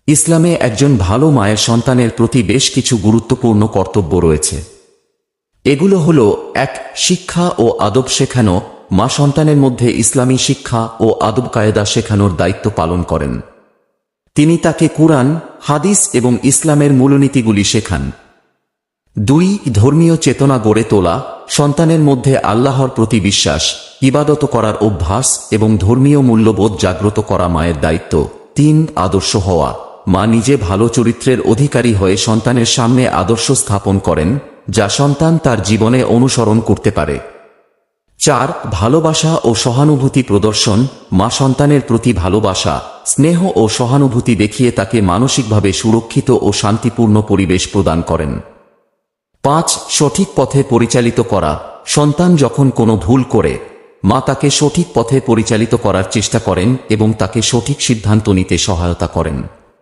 ইসলামে একজন ভালো মায়ের সন্তানের প্রতি বেশ কিছু গুরুত্বপূর্ণ কর্তব্য রয়েছে। এগুলো হলো: ১. শিক্ষা ও আদব শেখানো। মা সন্তানের মধ্যে ইসলামী শিক্ষা ও আদব কায়দা শেখানোর দায়িত্ব পালন করেন। তিনি তাকে কুরআন, হাদিস এবং ইসলামের মূলনীতিগুলি শেখান। ২. ধর্মীয় চেতনা গড়ে তোলা। সন্তানের মধ্যে আল্লাহর প্রতি বিশ্বাস, ইবাদত করার অভ্যাস এবং ধর্মীয় মূল্যবোধ জাগ্রত করা মায়ের দায়িত্ব। ৩. আদর্শ হওয়া। মা নিজে ভালো চরিত্রের অধিকারী হয়ে সন্তানের সামনে আদর্শ স্থাপন করেন, যা সন্তান তার জীবনে অনুসরণ করতে পারে। ৪. ভালোবাসা ও সহানুভূতি প্রদর্শন। মা সন্তানের প্রতি ভালোবাসা, স্নেহ ও সহানুভূতি দেখিয়ে তাকে মানসিকভাবে সুরক্ষিত ও শান্তিপূর্ণ পরিবেশ প্রদান করেন। ৫. সঠিক পথে পরিচালিত করা। সন্তান যখন কোনো ভুল করে, মা তাকে সঠিক পথে পরিচালিত করার চেষ্টা করেন এবং তাকে সঠিক সিদ্ধান্ত নিতে সহায়তা করেন।